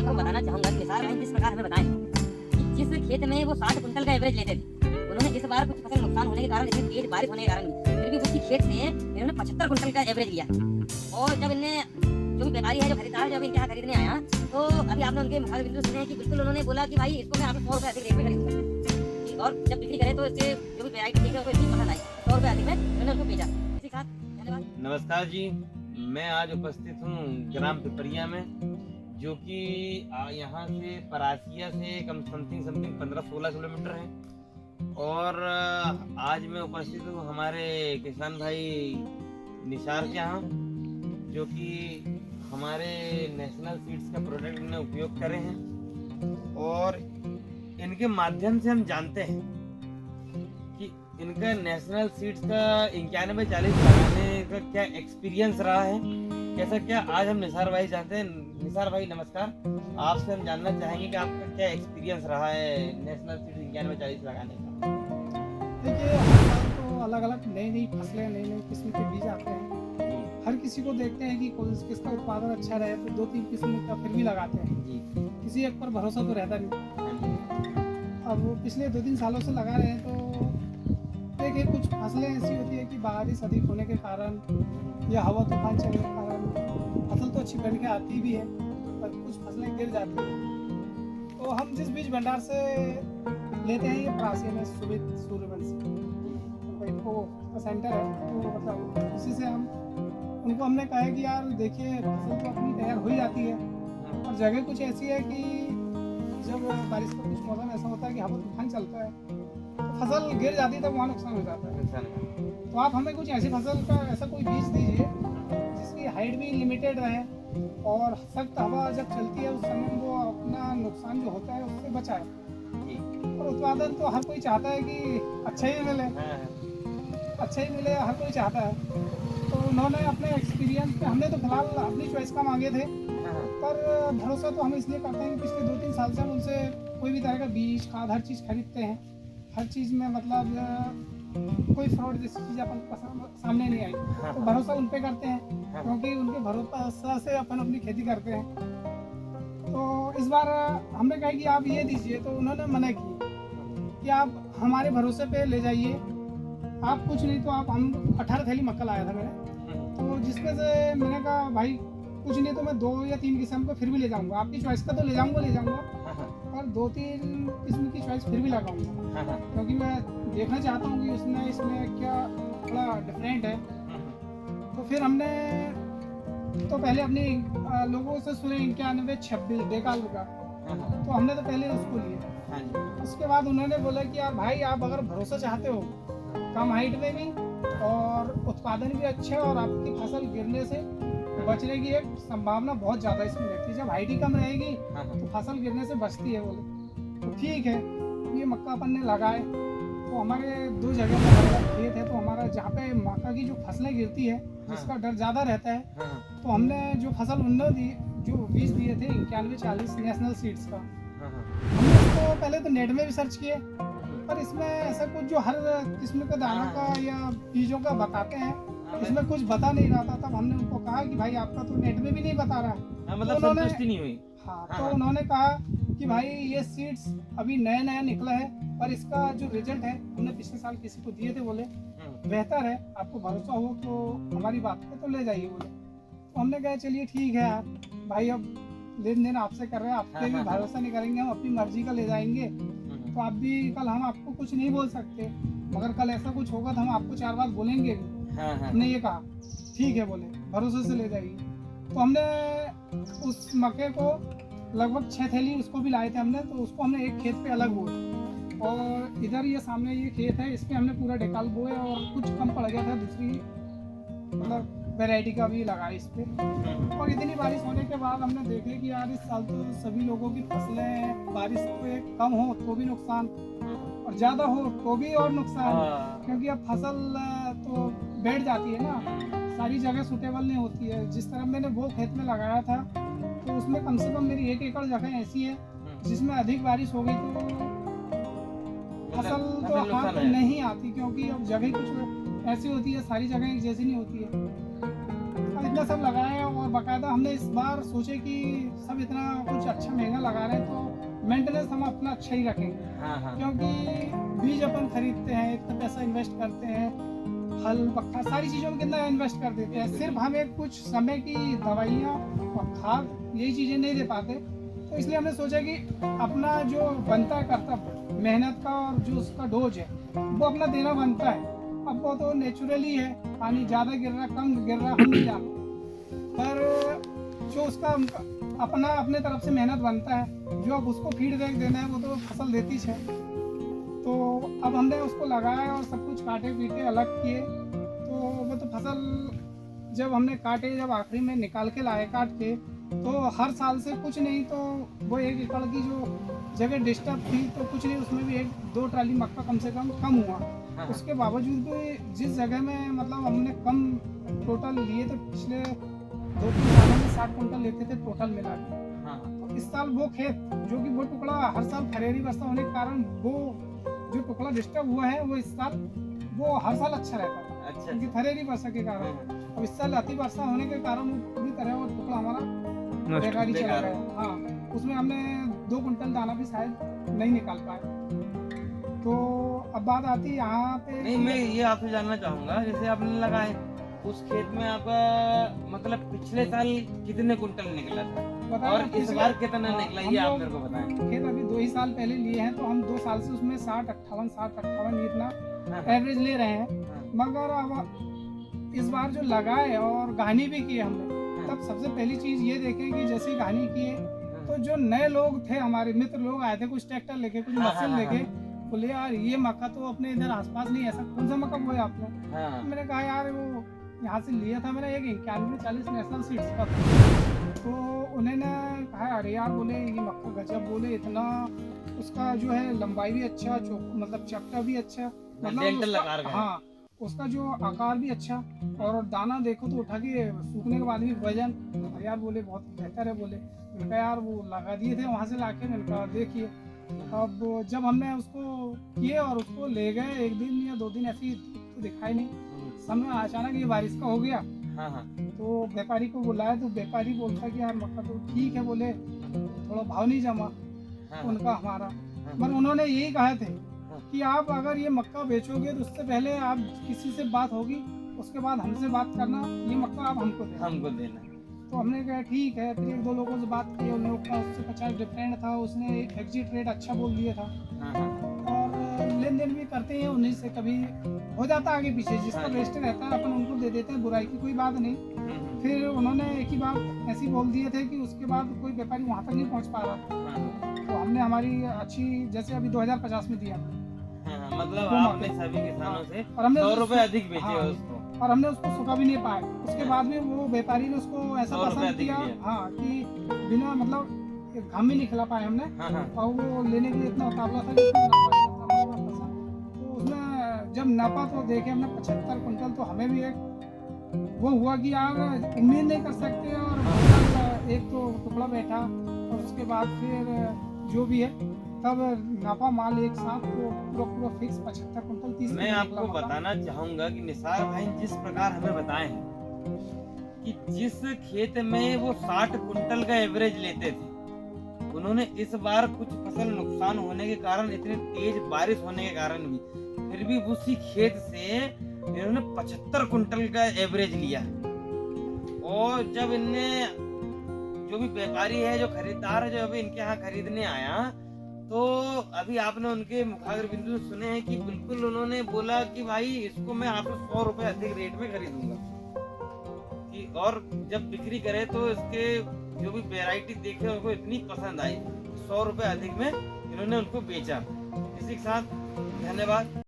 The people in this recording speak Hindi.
आपको बताना चाहूंगा कि निसार भाई जिस प्रकार हमें बताएं कि जिस खेत में वो 60 कुंटल का एवरेज लेते थे, उन्होंने इस बार कुछ फसल नुकसान होने के कारण, इतनी तेज बारिश होने के कारण फिर भी उसी खेत से इन्होंने 75 कुंटल का एवरेज लिया। और जब इन्हें जो भी व्यापारी है, जो खरीदार जब इनके यहाँ खरीदने आया, तो अभी आपने उनके मुखातिब बिल्कुल सुने कि बिल्कुल उन्होंने बोला कि भाई इसको मैं आपको 100 रुपये अधिक रेट में खरीदूंगा, और जब बिक्री करे तो इससे जो भी वैरायटी थी उसको इतनी पसंद आई, 100 रुपये अधिक में उन्होंने उसको बेचा। इसी के साथ धन्यवाद। नमस्कार जी, मैं आज उपस्थित हूँ ग्राम पिपरिया में, जो कि यहाँ से परासिया से कम समथिंग 15-16 किलोमीटर है। और आज मैं उपस्थित हूँ हमारे किसान भाई निसार के यहाँ, जो कि हमारे नेशनल सीड्स का प्रोडक्ट इन्हें उपयोग करे हैं। और इनके माध्यम से हम जानते हैं कि इनका नेशनल सीड्स का 9140 लगाने का क्या एक्सपीरियंस रहा है, कैसा क्या। आज हम निसार भाई जानते हैं। निसार भाई नमस्कार, आपसे हम जानना चाहेंगे कि आपका क्या एक्सपीरियंस रहा है नेशनल सीड्स 9140 लगाने का। देखिए, हर साल तो अलग अलग नई नई फसलें, नई नई किस्म के बीज आते हैं। हर किसी को देखते हैं कि किसका उत्पादन अच्छा रहे तो 2-3 किस्म का फिर भी लगाते हैं जी। किसी एक पर भरोसा तो रहता नहीं। अब वो पिछले 2-3 सालों से लगा रहे हैं तो देखिए, कुछ फसलें ऐसी होती है कि बारिश अधिक होने के कारण या हवा तूफान चलने के कारण फसल तो अच्छी बन के आती भी है, पर कुछ फसलें गिर जाती हैं। तो हम जिस बीज भंडार से लेते हैं, ये परासिया में सूर्यवंशी तो सेंटर है, तो मतलब उसी से उनको हमने कहा है कि यार देखिए, फसल तो अपनी तैयार हो ही जाती है, और जगह कुछ ऐसी है कि जब बारिश का कुछ मौसम ऐसा होता है कि हवा तूफान चलता है तो फसल गिर जाती है, तो वहाँ नुकसान हो जाता है। तो आप हमें कुछ ऐसी फसल का ऐसा कोई बीज दीजिए जिसकी हाइट भी लिमिटेड रहे, और सख्त हवा जब चलती है उस समय वो अपना नुकसान जो होता है उससे बचाए। और उत्पादन तो हर कोई चाहता है कि अच्छा ही मिले, हर कोई चाहता है। तो उन्होंने अपने एक्सपीरियंस पे, हमने तो फिलहाल अपनी चॉइस का मांगे थे, पर भरोसा तो हम इसलिए करते हैं कि पिछले 2-3 साल से हम उनसे कोई भी तरह का बीज, खाद, हर चीज़ खरीदते हैं। हर चीज़ में मतलब कोई फ्रॉड जैसी चीज़ अपन सामने नहीं आई, तो भरोसा उन पे करते हैं, क्योंकि उनके भरोसा से अपन अपनी खेती करते हैं। तो इस बार हमने कहा कि आप ये दीजिए, तो उन्होंने मना की कि आप हमारे भरोसे पे ले जाइए, आप कुछ नहीं तो आप, हम 18 थैली मक्का लाया था मैंने, तो जिसमें से मैंने कहा भाई कुछ नहीं तो मैं 2 या 3 किस्म को फिर भी ले जाऊंगा, आपकी चॉइस का तो ले जाऊंगा, और 2-3 किस्म की चॉइस फिर भी लगाऊंगा, क्योंकि मैं देखना चाहता हूँ कि इसमें क्या थोड़ा डिफरेंट है। तो फिर हमने तो पहले अपने लोगों से सुने 9126 डेकाल का, तो हमने तो पहले उसको लिया। उसके बाद उन्होंने बोला कि यार भाई, आप अगर भरोसा चाहते हो कम हाइट में भी और उत्पादन भी अच्छा, और आपकी फसल गिरने से बचने की एक संभावना बहुत ज़्यादा इसमें रहती है। जब हाइट ही कम रहेगी तो फसल गिरने से बचती है। बोले तो ठीक है, ये मक्का अपन ने लगाए, तो हमारे 2 जगह पर अलग खेत है, तो हमारा जहाँ पे मक्का की जो फसलें गिरती है जिसका डर ज़्यादा रहता है, तो हमने जो फसल उन्होंने दी, जो बीज दिए थे 9140 नेशनल सीड्स का, हमने उसको पहले तो नेट में भी सर्च किए, पर इसमें ऐसा कुछ जो हर किस्म के दानों का या बीजों का बताते हैं, इसमें कुछ बता नहीं रहा था। तब हमने उनको कहा कि भाई आपका तो नेट में भी नहीं बता रहा, मतलब संतुष्टि नहीं हुई। तो उन्होंने कहा कि भाई ये सीड्स अभी नया निकला है, पर इसका जो रिजल्ट है हमने पिछले साल किसी को दिए थे, बोले बेहतर है, आपको भरोसा हो तो हमारी बात पे तो ले जाइए बोले। तो हमने कहा चलिए ठीक है यार भाई, अब लेन देन आपसे कर रहे हैं, आपके भी भरोसा नहीं करेंगे, हम अपनी मर्जी का ले जाएंगे, तो आप भी कल हम आपको कुछ नहीं बोल सकते, मगर कल ऐसा कुछ होगा तो हम आपको 4 बात बोलेंगे भी। हमने ये कहा ठीक है, बोले भरोसे से ले जाइए। तो हमने उस मक्के को लगभग 6 थैली उसको भी लाए थे हमने, तो उसको हमने एक खेत पे अलग बोए, और इधर ये सामने ये खेत है, इसमें हमने पूरा डेकाल बोए, और कुछ कम पड़ गया था दूसरी मतलब वैरायटी का भी लगा इस पे। और इतनी बारिश होने के बाद हमने देखे कि यार इस साल तो सभी लोगों की फसलें बारिश पे कम हो तो भी नुकसान, और ज़्यादा हो तो भी और नुकसान, क्योंकि अब फसल तो बैठ जाती है ना, सारी जगह सूटेबल नहीं होती है। जिस तरह मैंने वो खेत में लगाया था, तो उसमें कम से कम मेरी 1 एकड़ जगह ऐसी है जिसमें अधिक बारिश हो गई तो फसल तो हाथ नहीं आती, क्योंकि अब जगह कुछ ऐसी होती है, सारी जगह एक जैसी नहीं होती है। अब इतना सब लगाए और बाकायदा हमने इस बार सोचे कि सब इतना कुछ अच्छा महंगा लगा रहे हैं तो मेंटेनेंस हम अपना अच्छा ही रखेंगे, हाँ हाँ क्योंकि बीज अपन खरीदते हैं, इतना पैसा इन्वेस्ट करते हैं, हल पक्का सारी चीज़ों में कितना इन्वेस्ट कर देते हैं, सिर्फ हमें कुछ समय की दवाइयाँ और खाद यही चीज़ें नहीं दे पाते। तो इसलिए हमने सोचा कि अपना जो बनता है कर्तव्य मेहनत का और जो उसका डोज है वो अपना देना बनता है। अब वो तो नेचुरली है, पानी ज़्यादा गिर रहा कम गिर रहा हम नहीं जानते, पर जो उसका अपना अपने तरफ से मेहनत बनता है, जो अब उसको फीडबैक देना है वो तो फसल देती है। तो अब हमने उसको लगाया और सब कुछ काटे पीटे अलग किए, तो वो तो फसल जब हमने काटे, जब आखिरी में निकाल के लाए काट के, तो हर साल से कुछ नहीं तो वो 1 एकड़ की जो जगह डिस्टर्ब थी तो कुछ नहीं, उसमें भी 1-2 ट्राली मक्का कम से कम हुआ। हाँ। उसके बावजूद भी जिस जगह में मतलब हमने कम टोटल लिए थे, पिछले 2-3 सालों में 60 कुंटल लेते थे टोटल मिला के, हाँ तो इस साल वो खेत जो कि वो टुकड़ा हर साल फरेरी वर्षा होने के कारण वो जो टुकड़ा डिस्टर्ब हुआ है वो इस साल वो हर साल अच्छा रहता है, अच्छा क्योंकि फरेरी वर्षा के कारण। अब इस साल अति वर्षा होने के कारण वो पूरी तरह वो टुकड़ा हमारा बेकारी चला बेकार गया। हाँ, उसमें हमने 2 कुंटल दाना भी शायद नहीं निकाल पाए। तो अब बात आती है यहाँ पे, नहीं मैं ये आपसे जानना चाहूंगा, जैसे आपने लगाए उस खेत में आपका मतलब पिछले साल कितने कुंटल निकला था और इस बार कितना निकला, ये आप मेरे को बताएं। खेत अभी 2 ही साल पहले लिए हैं, तो हम 2 साल से उसमें 60-58 इतना एवरेज ले रहे हैं। मगर अब इस बार जो लगाए और घानी भी की हमने, तब सबसे पहली चीज ये देखें कि जैसे ही घानी किए तो जो नए लोग थे, हमारे मित्र लोग आए थे, कुछ ट्रैक्टर लेके कुछ मशीन लेके, बोले यार ये मक्का तो अपने इधर आसपास नहीं, ऐसा कौन सा मक्का बोया आपने? मैंने कहा यार वो यहाँ से लिया था मैंने, एक 9140 नेशनल सीड्स का था। तो उन्होंने कहा अरे यार, बोले ये मक्का गजब, बोले इतना उसका जो है लंबाई भी अच्छा, मतलब चक्का भी अच्छा, मतलब हाँ उसका जो आकार भी अच्छा, और दाना देखो तो उठा के सूखने के बाद भी वजन, यार बोले बहुत बेहतर है। बोले उनका यार वो लगा दिए थे वहाँ से लाके, मैंने कहा देखिए। अब जब हमने उसको किए और उसको ले गए 1 दिन या 2 दिन ऐसे ही तो दिखाई नहीं, समय अचानक ये बारिश का हो गया। तो व्यापारी को बुलाया तो व्यापारी बोलता कि यार मक्का तो ठीक है, बोले थोड़ा भाव नहीं जमा उनका हमारा, पर उन्होंने यही कहा थे कि आप अगर ये मक्का बेचोगे तो उससे पहले आप किसी से बात होगी, उसके बाद हमसे बात करना, ये मक्का आप हमको देना। तो हमने कहा ठीक है। फिर 1-2 लोगों से बात की, उन लोगों का उससे 50 डिफरेंट था, उसने एग्जिट रेट अच्छा बोल दिया था, और लेन देन भी करते हैं उन्हीं से, कभी हो जाता आगे पीछे, जिसका बेस्ट रहता है अपन उनको दे देते हैं, बुराई की कोई बात नहीं। फिर उन्होंने एक ही बात ऐसी बोल दिए थे कि उसके बाद कोई व्यापारी वहाँ तक नहीं पहुँच पा रहा, तो हमने हमारी अच्छी, जैसे अभी 2050 में दिया, मतलब आपने सभी किसानों से 100 रुपए अधिक बेचे उसको, और हमने उसको सुखा भी नहीं पाए। उसके बाद में वो व्यापारी ने उसको ऐसा पसंद किया, हाँ, कि बिना मतलब घाम भी नहीं खिला पाए हमने, और वो लेने के लिए इतना उतावला था कि तो उसमें जब नापा तो देखे हमने 75 कुंटल, तो हमें भी एक वो हुआ कि यार उम्मीद नहीं कर सकते, और एक तो टुकड़ा बैठा, और उसके बाद फिर जो भी है तब नापा माल एक साथ, तो पूरा फिक्स 75 कुंटल 30। मैं आपको बताना चाहूंगा कि निसार भाई जिस प्रकार हमें बताए हैं कि जिस खेत में वो 60 कुंटल का एवरेज लेते थे, उन्होंने इस बार कुछ फसल नुकसान होने के कारण, इतनी तेज बारिश होने के कारण भी, फिर भी उसी खेत से इन्होंने 75 कुंटल का एवरेज लिया। और जब इनने जो भी व्यापारी है, जो खरीदार है, जो अभी इनके यहाँ खरीदने आया, तो अभी आपने उनके मुखाग्र बिंदु सुने हैं कि बिल्कुल उन्होंने बोला कि भाई इसको मैं आपको 100 रुपए अधिक रेट में खरीदूंगा, कि और जब बिक्री करे तो इसके जो भी वैरायटी देखे उनको इतनी पसंद आई, 100 रुपए अधिक में इन्होंने उनको बेचा। इसी के साथ धन्यवाद।